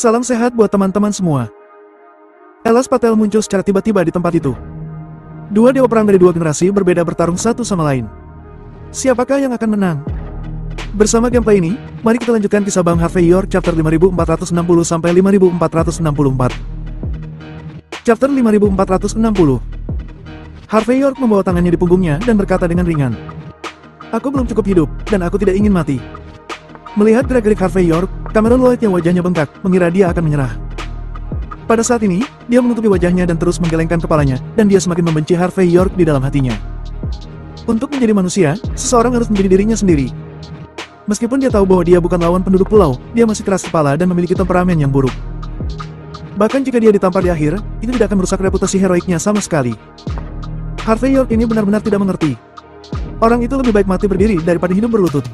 Salam sehat buat teman-teman semua. Elias Patel muncul secara tiba-tiba di tempat itu. Dua dewa perang dari dua generasi berbeda bertarung satu sama lain. Siapakah yang akan menang? Bersama gameplay ini, mari kita lanjutkan kisah Bang Harvey York chapter 5460-5464. Chapter 5460. Harvey York membawa tangannya di punggungnya dan berkata dengan ringan, "Aku belum cukup hidup, dan aku tidak ingin mati." Melihat gerak-gerik Harvey York, Cameron Lloyd yang wajahnya bengkak, mengira dia akan menyerah. Pada saat ini, dia menutupi wajahnya dan terus menggelengkan kepalanya, dan dia semakin membenci Harvey York di dalam hatinya. Untuk menjadi manusia, seseorang harus menjadi dirinya sendiri. Meskipun dia tahu bahwa dia bukan lawan penduduk pulau, dia masih keras kepala dan memiliki temperamen yang buruk. Bahkan jika dia ditampar di akhir, itu tidak akan merusak reputasi heroiknya sama sekali. Harvey York ini benar-benar tidak mengerti. Orang itu lebih baik mati berdiri daripada hidup berlutut.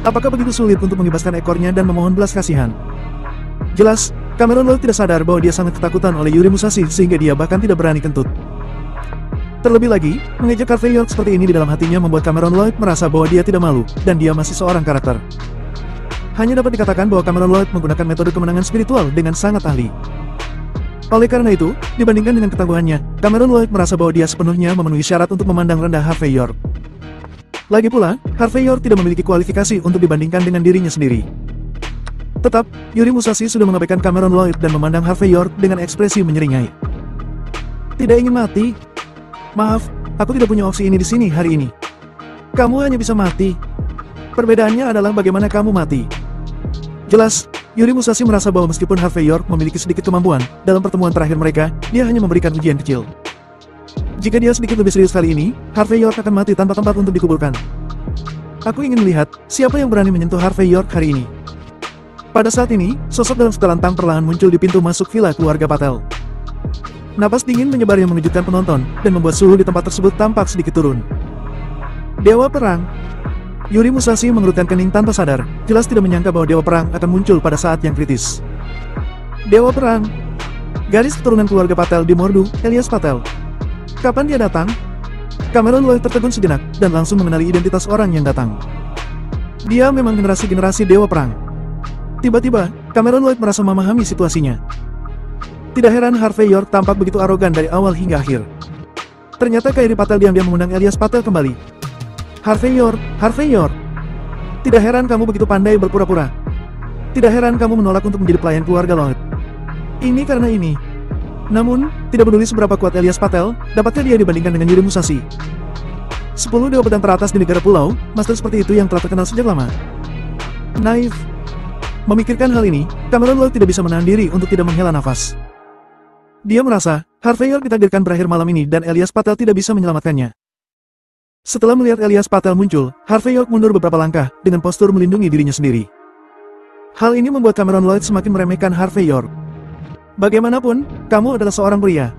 Apakah begitu sulit untuk mengibaskan ekornya dan memohon belas kasihan? Jelas, Cameron Lloyd tidak sadar bahwa dia sangat ketakutan oleh Yuri Musashi sehingga dia bahkan tidak berani kentut. Terlebih lagi, mengejek Harvey York seperti ini di dalam hatinya membuat Cameron Lloyd merasa bahwa dia tidak malu, dan dia masih seorang karakter. Hanya dapat dikatakan bahwa Cameron Lloyd menggunakan metode kemenangan spiritual dengan sangat ahli. Oleh karena itu, dibandingkan dengan ketangguhannya, Cameron Lloyd merasa bahwa dia sepenuhnya memenuhi syarat untuk memandang rendah Harvey York. Lagi pula, Harvey York tidak memiliki kualifikasi untuk dibandingkan dengan dirinya sendiri. Tetap, Yuri Musashi sudah mengabaikan Cameron Lloyd dan memandang Harvey York dengan ekspresi menyeringai. "Tidak ingin mati? Maaf, aku tidak punya opsi ini di sini hari ini. Kamu hanya bisa mati. Perbedaannya adalah bagaimana kamu mati." Jelas, Yuri Musashi merasa bahwa meskipun Harvey York memiliki sedikit kemampuan, dalam pertemuan terakhir mereka, dia hanya memberikan ujian kecil. Jika dia sedikit lebih serius kali ini, Harvey York akan mati tanpa tempat untuk dikuburkan. Aku ingin melihat, siapa yang berani menyentuh Harvey York hari ini. Pada saat ini, sosok dalam sekelantang perlahan muncul di pintu masuk villa keluarga Patel. Napas dingin menyebar yang mengejutkan penonton, dan membuat suhu di tempat tersebut tampak sedikit turun. Dewa Perang. Yuri Musashi mengerutkan kening tanpa sadar, jelas tidak menyangka bahwa Dewa Perang akan muncul pada saat yang kritis. Dewa Perang. Garis keturunan keluarga Patel di Mordu, Elias Patel. Kapan dia datang? Cameron Lloyd tertegun sejenak, dan langsung mengenali identitas orang yang datang. Dia memang generasi-generasi Dewa Perang. Tiba-tiba, Cameron Lloyd merasa memahami situasinya. Tidak heran Harvey York tampak begitu arogan dari awal hingga akhir. Ternyata Kairi Patel diam-diam mengundang Elias Patel kembali. Harvey York, Harvey York. Tidak heran kamu begitu pandai berpura-pura. Tidak heran kamu menolak untuk menjadi pelayan keluarga Lloyd. Ini karena ini. Namun, tidak peduli seberapa kuat Elias Patel, dapatkah dia dibandingkan dengan Yuri Musashi? 10 dewa pedang teratas di negara pulau, master seperti itu yang telah terkenal sejak lama. Naif. Memikirkan hal ini, Cameron Lloyd tidak bisa menahan diri untuk tidak menghela nafas. Dia merasa, Harvey York ditakdirkan berakhir malam ini dan Elias Patel tidak bisa menyelamatkannya. Setelah melihat Elias Patel muncul, Harvey York mundur beberapa langkah, dengan postur melindungi dirinya sendiri. Hal ini membuat Cameron Lloyd semakin meremehkan Harvey York. Bagaimanapun, kamu adalah seorang pria.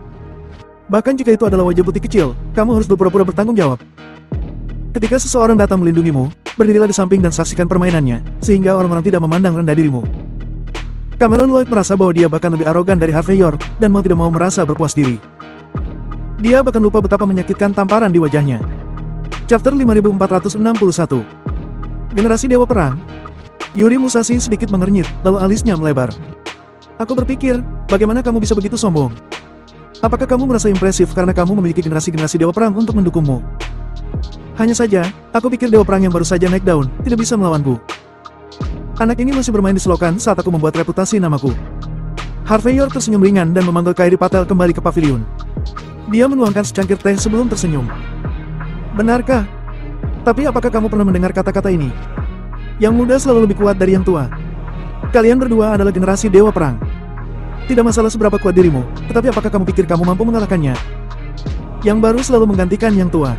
Bahkan jika itu adalah wajah putih kecil, kamu harus berpura-pura bertanggung jawab. Ketika seseorang datang melindungimu, berdirilah di samping dan saksikan permainannya, sehingga orang-orang tidak memandang rendah dirimu. Cameron Lloyd merasa bahwa dia bahkan lebih arogan dari Harvey York, dan mau tidak mau merasa berpuas diri. Dia bahkan lupa betapa menyakitkan tamparan di wajahnya. Chapter 5461. Generasi Dewa Perang. Yuri Musashi sedikit mengernyit, lalu alisnya melebar. Aku berpikir, bagaimana kamu bisa begitu sombong? Apakah kamu merasa impresif karena kamu memiliki generasi-generasi Dewa Perang untuk mendukungmu? Hanya saja, aku pikir Dewa Perang yang baru saja naik daun, tidak bisa melawanku. Anak ini masih bermain di selokan saat aku membuat reputasi namaku. Harvey York tersenyum ringan dan memanggil Kairi Patel kembali ke pavilion. Dia menuangkan secangkir teh sebelum tersenyum. Benarkah? Tapi apakah kamu pernah mendengar kata-kata ini? Yang muda selalu lebih kuat dari yang tua. Kalian berdua adalah generasi Dewa Perang. Tidak masalah seberapa kuat dirimu, tetapi apakah kamu pikir kamu mampu mengalahkannya? Yang baru selalu menggantikan yang tua.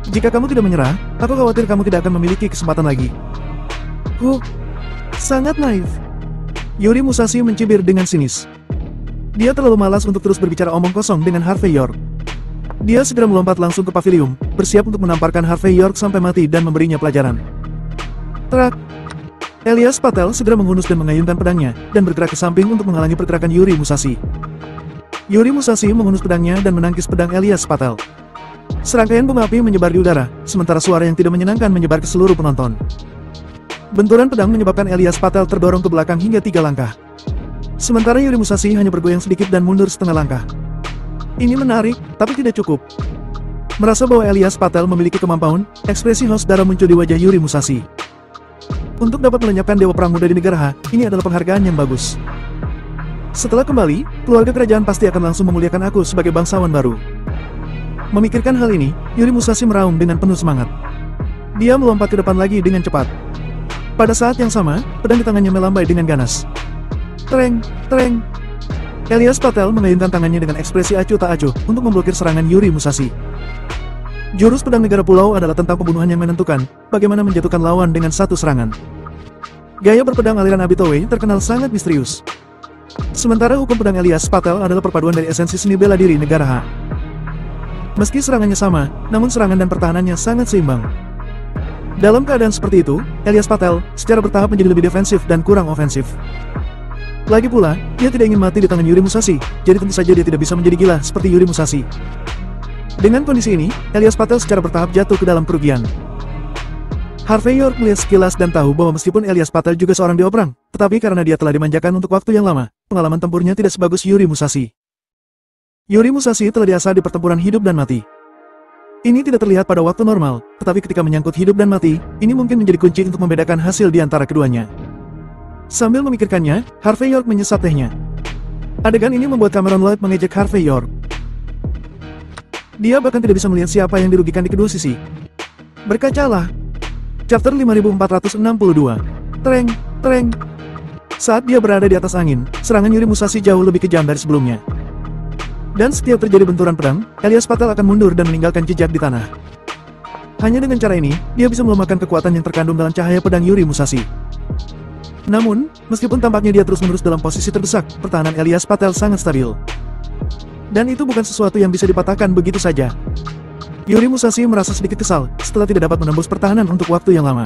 Jika kamu tidak menyerah, aku khawatir kamu tidak akan memiliki kesempatan lagi. Sangat naif. Yuri Musashi mencibir dengan sinis. Dia terlalu malas untuk terus berbicara omong kosong dengan Harvey York. Dia segera melompat langsung ke pavilion, bersiap untuk menamparkan Harvey York sampai mati dan memberinya pelajaran. Terak. Elias Patel segera menghunus dan mengayunkan pedangnya, dan bergerak ke samping untuk menghalangi pergerakan Yuri Musashi. Yuri Musashi menghunus pedangnya dan menangkis pedang Elias Patel. Serangkaian bom api menyebar di udara, sementara suara yang tidak menyenangkan menyebar ke seluruh penonton. Benturan pedang menyebabkan Elias Patel terdorong ke belakang hingga 3 langkah. Sementara Yuri Musashi hanya bergoyang sedikit dan mundur setengah langkah. Ini menarik, tapi tidak cukup. Merasa bahwa Elias Patel memiliki kemampuan, ekspresi haus darah muncul di wajah Yuri Musashi. Untuk dapat melenyapkan Dewa Perang Muda di negara H, ini adalah penghargaan yang bagus. Setelah kembali, keluarga kerajaan pasti akan langsung memuliakan aku sebagai bangsawan baru. Memikirkan hal ini, Yuri Musashi meraung dengan penuh semangat. Dia melompat ke depan lagi dengan cepat. Pada saat yang sama, pedang di tangannya melambai dengan ganas. Tereng, tereng. Elias Patel mengayunkan tangannya dengan ekspresi acuh tak acuh untuk memblokir serangan Yuri Musashi. Jurus pedang negara pulau adalah tentang pembunuhan yang menentukan bagaimana menjatuhkan lawan dengan satu serangan. Gaya berpedang aliran Abitoe terkenal sangat misterius. Sementara hukum pedang Elias Patel adalah perpaduan dari esensi seni bela diri negara H. Meski serangannya sama, namun serangan dan pertahanannya sangat seimbang. Dalam keadaan seperti itu, Elias Patel secara bertahap menjadi lebih defensif dan kurang ofensif. Lagi pula, dia tidak ingin mati di tangan Yuri Musashi, jadi tentu saja dia tidak bisa menjadi gila seperti Yuri Musashi. Dengan kondisi ini, Elias Patel secara bertahap jatuh ke dalam kerugian. Harvey York melihat sekilas dan tahu bahwa meskipun Elias Patel juga seorang dewa perang, tetapi karena dia telah dimanjakan untuk waktu yang lama, pengalaman tempurnya tidak sebagus Yuri Musashi. Yuri Musashi telah diasah di pertempuran hidup dan mati. Ini tidak terlihat pada waktu normal, tetapi ketika menyangkut hidup dan mati, ini mungkin menjadi kunci untuk membedakan hasil di antara keduanya. Sambil memikirkannya, Harvey York menyesap tehnya. Adegan ini membuat Cameron Lloyd mengejek Harvey York. Dia bahkan tidak bisa melihat siapa yang dirugikan di kedua sisi. Berkacalah. Chapter 5462. Tereng, tereng. Saat dia berada di atas angin, serangan Yuri Musashi jauh lebih kejam dari sebelumnya. Dan setiap terjadi benturan pedang, Elias Patel akan mundur dan meninggalkan jejak di tanah. Hanya dengan cara ini, dia bisa melemahkan kekuatan yang terkandung dalam cahaya pedang Yuri Musashi. Namun, meskipun tampaknya dia terus-menerus dalam posisi terdesak, pertahanan Elias Patel sangat stabil. Dan itu bukan sesuatu yang bisa dipatahkan begitu saja. Yuri Musashi merasa sedikit kesal setelah tidak dapat menembus pertahanan untuk waktu yang lama.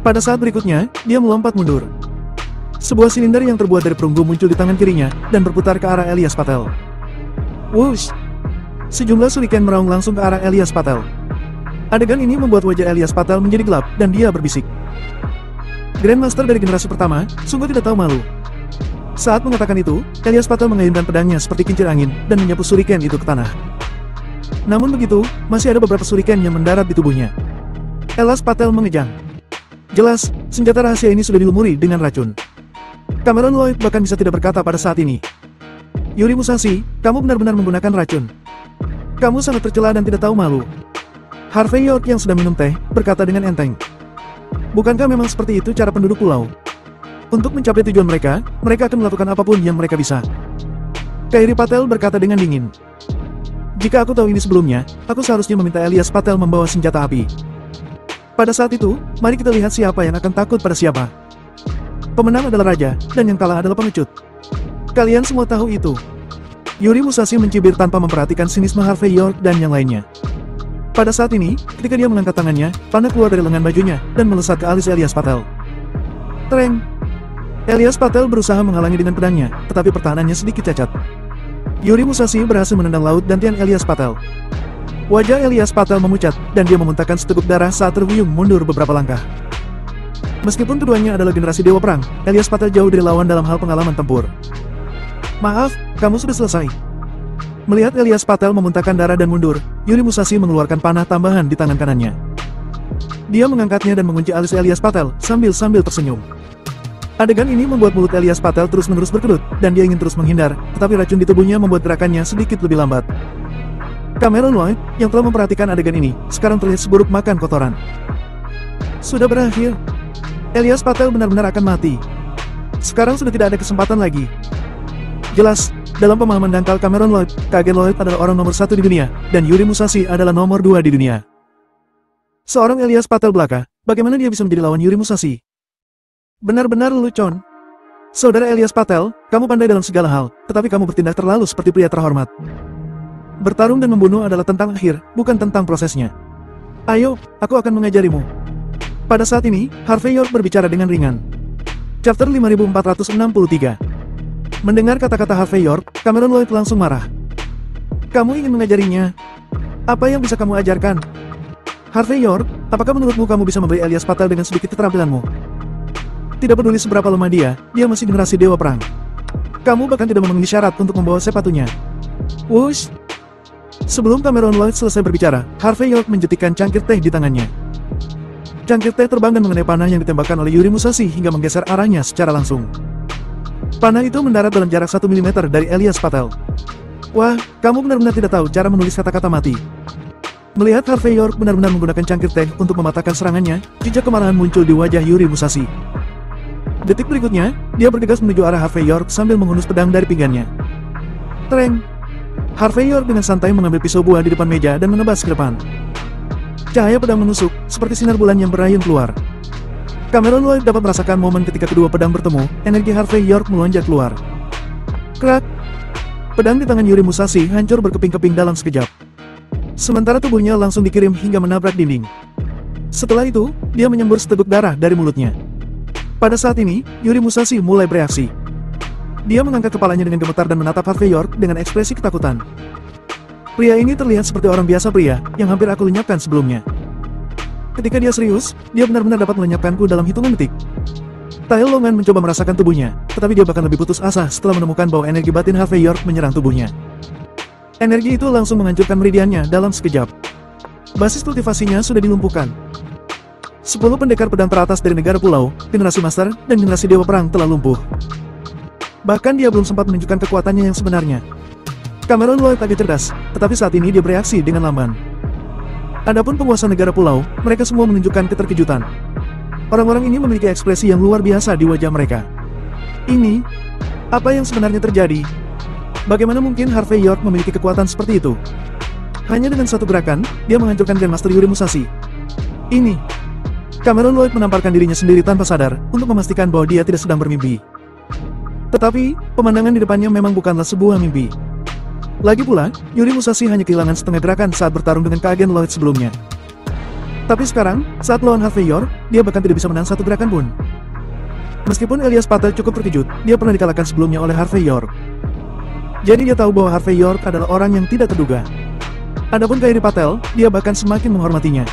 Pada saat berikutnya, dia melompat mundur. Sebuah silinder yang terbuat dari perunggu muncul di tangan kirinya dan berputar ke arah Elias Patel. Wush! Sejumlah shuriken meraung langsung ke arah Elias Patel. Adegan ini membuat wajah Elias Patel menjadi gelap dan dia berbisik. Grandmaster dari generasi pertama, sungguh tidak tahu malu. Saat mengatakan itu, Elias Patel mengayunkan pedangnya seperti kincir angin dan menyapu shuriken itu ke tanah. Namun begitu, masih ada beberapa shuriken yang mendarat di tubuhnya. Elias Patel mengejang. Jelas, senjata rahasia ini sudah dilumuri dengan racun. Cameron Lloyd bahkan bisa tidak berkata pada saat ini. Yuri Musashi, kamu benar-benar menggunakan racun. Kamu sangat tercela dan tidak tahu malu. Harvey York yang sedang minum teh, berkata dengan enteng. Bukankah memang seperti itu cara penduduk pulau? Untuk mencapai tujuan mereka, mereka akan melakukan apapun yang mereka bisa. Kairi Patel berkata dengan dingin. Jika aku tahu ini sebelumnya, aku seharusnya meminta Elias Patel membawa senjata api. Pada saat itu, mari kita lihat siapa yang akan takut pada siapa. Pemenang adalah raja, dan yang kalah adalah pengecut. Kalian semua tahu itu. Yuri Musashi mencibir tanpa memperhatikan sinisme Harvey York dan yang lainnya. Pada saat ini, ketika dia mengangkat tangannya, panah keluar dari lengan bajunya, dan melesat ke alis Elias Patel. Tereng! Elias Patel berusaha menghalangi dengan pedangnya, tetapi pertahanannya sedikit cacat. Yuri Musashi berhasil menendang laut dantian Elias Patel. Wajah Elias Patel memucat, dan dia memuntahkan seteguk darah saat terhuyung mundur beberapa langkah. Meskipun keduanya adalah generasi dewa perang, Elias Patel jauh dari lawan dalam hal pengalaman tempur. Maaf, kamu sudah selesai. Melihat Elias Patel memuntahkan darah dan mundur, Yuri Musashi mengeluarkan panah tambahan di tangan kanannya. Dia mengangkatnya dan mengunci alis Elias Patel sambil tersenyum. Adegan ini membuat mulut Elias Patel terus-menerus berkedut, dan dia ingin terus menghindar, tetapi racun di tubuhnya membuat gerakannya sedikit lebih lambat. Cameron Lloyd, yang telah memperhatikan adegan ini, sekarang terlihat seburuk makan kotoran. Sudah berakhir. Elias Patel benar-benar akan mati. Sekarang sudah tidak ada kesempatan lagi. Jelas, dalam pemahaman dangkal Cameron Lloyd, Kagen Lloyd adalah orang nomor 1 di dunia, dan Yuri Musashi adalah nomor 2 di dunia. Seorang Elias Patel belaka, bagaimana dia bisa menjadi lawan Yuri Musashi? Benar-benar lelucon. Saudara Elias Patel, kamu pandai dalam segala hal, tetapi kamu bertindak terlalu seperti pria terhormat. Bertarung dan membunuh adalah tentang akhir, bukan tentang prosesnya. Ayo, aku akan mengajarimu. Pada saat ini, Harvey York berbicara dengan ringan. Chapter 5463. Mendengar kata-kata Harvey York, Cameron Lloyd langsung marah. Kamu ingin mengajarinya? Apa yang bisa kamu ajarkan? Harvey York, apakah menurutmu kamu bisa memberi Elias Patel dengan sedikit keterampilanmu? Tidak peduli seberapa lemah dia masih generasi Dewa Perang. Kamu bahkan tidak memenuhi syarat untuk membawa sepatunya. Wush! Sebelum Cameron Lloyd selesai berbicara, Harvey York menjetikkan cangkir teh di tangannya. Cangkir teh terbang dan mengenai panah yang ditembakkan oleh Yuri Musashi hingga menggeser arahnya secara langsung. Panah itu mendarat dalam jarak 1 mm dari Elias Patel. Wah, kamu benar-benar tidak tahu cara menulis kata-kata mati. Melihat Harvey York benar-benar menggunakan cangkir teh untuk mematahkan serangannya, jejak kemarahan muncul di wajah Yuri Musashi. Detik berikutnya, dia bergegas menuju arah Harvey York sambil menghunus pedang dari pinggannya. Tereng! Harvey York dengan santai mengambil pisau buah di depan meja dan menebas ke depan. Cahaya pedang menusuk, seperti sinar bulan yang berayun keluar. Cameron Lloyd dapat merasakan momen ketika kedua pedang bertemu, energi Harvey York melonjak keluar. Krak! Pedang di tangan Yuri Musashi hancur berkeping-keping dalam sekejap. Sementara tubuhnya langsung dikirim hingga menabrak dinding. Setelah itu, dia menyembur seteguk darah dari mulutnya. Pada saat ini, Yuri Musashi mulai bereaksi. Dia mengangkat kepalanya dengan gemetar dan menatap Harvey York dengan ekspresi ketakutan. Pria ini terlihat seperti orang biasa pria, yang hampir aku lenyapkan sebelumnya. Ketika dia serius, dia benar-benar dapat melenyapkanku dalam hitungan detik. Tail Longan mencoba merasakan tubuhnya, tetapi dia bahkan lebih putus asa setelah menemukan bahwa energi batin Harvey York menyerang tubuhnya. Energi itu langsung menghancurkan meridiannya dalam sekejap. Basis kultivasinya sudah dilumpuhkan. 10 pendekar pedang teratas dari negara pulau, generasi master, dan generasi dewa perang telah lumpuh. Bahkan dia belum sempat menunjukkan kekuatannya yang sebenarnya. Cameron Lloyd agak cerdas, tetapi saat ini dia bereaksi dengan lamban. Adapun penguasa negara pulau, mereka semua menunjukkan keterkejutan. Orang-orang ini memiliki ekspresi yang luar biasa di wajah mereka. Ini, apa yang sebenarnya terjadi? Bagaimana mungkin Harvey York memiliki kekuatan seperti itu? Hanya dengan satu gerakan, dia menghancurkan Grandmaster Yuri Musashi. Ini. Cameron Lloyd menamparkan dirinya sendiri tanpa sadar, untuk memastikan bahwa dia tidak sedang bermimpi. Tetapi, pemandangan di depannya memang bukanlah sebuah mimpi. Lagi pula, Yuri Musashi hanya kehilangan setengah gerakan saat bertarung dengan keagen Lloyd sebelumnya. Tapi sekarang, saat melawan Harvey York, dia bahkan tidak bisa menang satu gerakan pun. Meskipun Elias Patel cukup terkejut, dia pernah dikalahkan sebelumnya oleh Harvey York. Jadi dia tahu bahwa Harvey York adalah orang yang tidak terduga. Adapun Kairi Patel, dia bahkan semakin menghormatinya.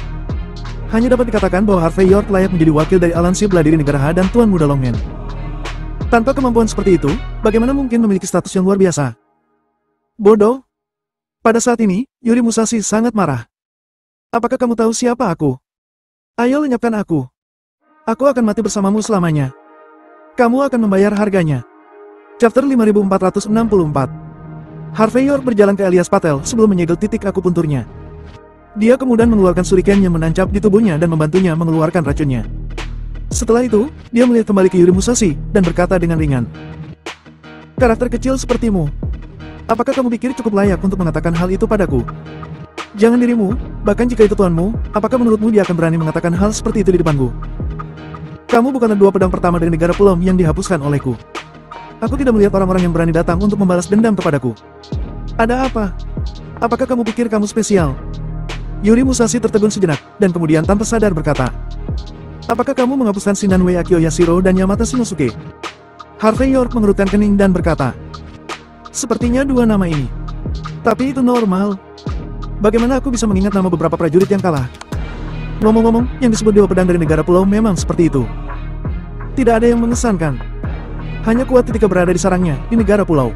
Hanya dapat dikatakan bahwa Harvey York layak menjadi wakil dari aliansi beladiri negara Ha dan Tuan Muda Longmen. Tanpa kemampuan seperti itu, bagaimana mungkin memiliki status yang luar biasa? Bodoh! Pada saat ini, Yuri Musashi sangat marah. Apakah kamu tahu siapa aku? Ayo lenyapkan aku. Aku akan mati bersamamu selamanya. Kamu akan membayar harganya. Chapter 5464. Harvey York berjalan ke Elias Patel sebelum menyegel titik akupunturnya. Dia kemudian mengeluarkan shuriken yang menancap di tubuhnya dan membantunya mengeluarkan racunnya. Setelah itu, dia melihat kembali ke Yuri Musashi dan berkata dengan ringan. Karakter kecil sepertimu. Apakah kamu pikir cukup layak untuk mengatakan hal itu padaku? Jangan dirimu, bahkan jika itu tuanmu, apakah menurutmu dia akan berani mengatakan hal seperti itu di depanku? Kamu bukanlah dua pedang pertama dari negara pulau yang dihapuskan olehku. Aku tidak melihat orang-orang yang berani datang untuk membalas dendam kepadaku. Ada apa? Apakah kamu pikir kamu spesial? Yuri Musashi tertegun sejenak, dan kemudian tanpa sadar berkata, apakah kamu menghapuskan Shinanwei Akio Yashiro dan Yamata Shinosuke? Harvey York mengerutkan kening dan berkata, sepertinya dua nama ini. Tapi itu normal. Bagaimana aku bisa mengingat nama beberapa prajurit yang kalah? Ngomong-ngomong, yang disebut Dewa Pedang dari negara pulau memang seperti itu. Tidak ada yang mengesankan. Hanya kuat ketika berada di sarangnya, di negara pulau.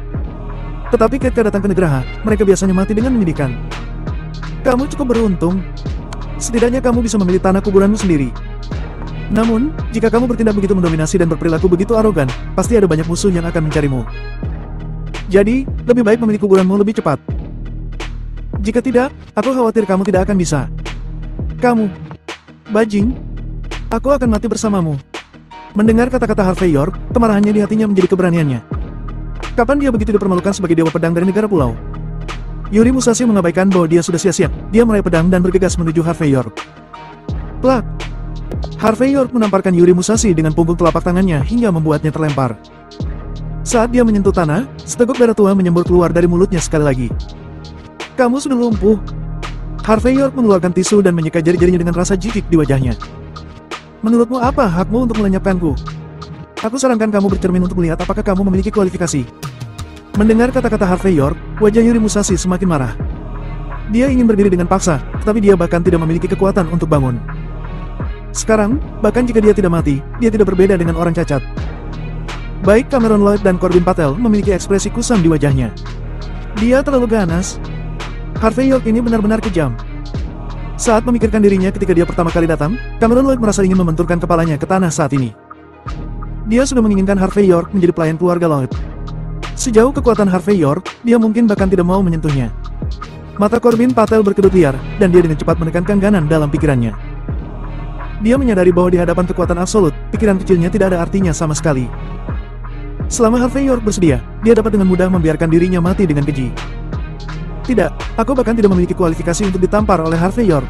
Tetapi ketika datang ke negara Ha, mereka biasanya mati dengan menyedihkan. Kamu cukup beruntung. Setidaknya kamu bisa memilih tanah kuburanmu sendiri. Namun, jika kamu bertindak begitu mendominasi dan berperilaku begitu arogan, pasti ada banyak musuh yang akan mencarimu. Jadi, lebih baik memilih kuburanmu lebih cepat. Jika tidak, aku khawatir kamu tidak akan bisa. Kamu, bajing, aku akan mati bersamamu. Mendengar kata-kata Harvey York, kemarahannya di hatinya menjadi keberaniannya. Kapan dia begitu dipermalukan sebagai dewa pedang dari negara pulau? Yuri Musashi mengabaikan bahwa dia sudah sia-sia. Dia meraih pedang dan bergegas menuju Harvey York. Plak! Harvey York menamparkan Yuri Musashi dengan punggung telapak tangannya hingga membuatnya terlempar. Saat dia menyentuh tanah, seteguk darah tua menyembur keluar dari mulutnya sekali lagi. Kamu sudah lumpuh. Harvey York mengeluarkan tisu dan menyeka jari-jarinya dengan rasa jijik di wajahnya. Menurutmu apa hakmu untuk melenyapkanku? Aku sarankan kamu bercermin untuk melihat apakah kamu memiliki kualifikasi. Mendengar kata-kata Harvey York, wajah Yuri Musashi semakin marah. Dia ingin berdiri dengan paksa, tetapi dia bahkan tidak memiliki kekuatan untuk bangun. Sekarang, bahkan jika dia tidak mati, dia tidak berbeda dengan orang cacat. Baik Cameron Lloyd dan Corbin Patel memiliki ekspresi kusam di wajahnya. Dia terlalu ganas. Harvey York ini benar-benar kejam. Saat memikirkan dirinya ketika dia pertama kali datang, Cameron Lloyd merasa ingin membenturkan kepalanya ke tanah saat ini. Dia sudah menginginkan Harvey York menjadi pelayan keluarga Lloyd. Sejauh kekuatan Harvey York, dia mungkin bahkan tidak mau menyentuhnya. Mata Corbin Patel berkedut liar, dan dia dengan cepat menekan Ganan dalam pikirannya. Dia menyadari bahwa di hadapan kekuatan absolut, pikiran kecilnya tidak ada artinya sama sekali. Selama Harvey York bersedia, dia dapat dengan mudah membiarkan dirinya mati dengan keji. Tidak, aku bahkan tidak memiliki kualifikasi untuk ditampar oleh Harvey York.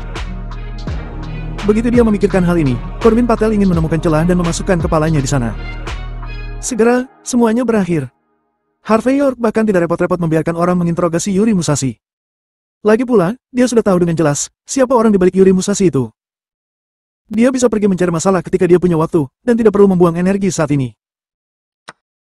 Begitu dia memikirkan hal ini, Corbin Patel ingin menemukan celah dan memasukkan kepalanya di sana. Segera, semuanya berakhir. Harvey York bahkan tidak repot-repot membiarkan orang menginterogasi Yuri Musashi. Lagi pula, dia sudah tahu dengan jelas, siapa orang di balik Yuri Musashi itu. Dia bisa pergi mencari masalah ketika dia punya waktu, dan tidak perlu membuang energi saat ini.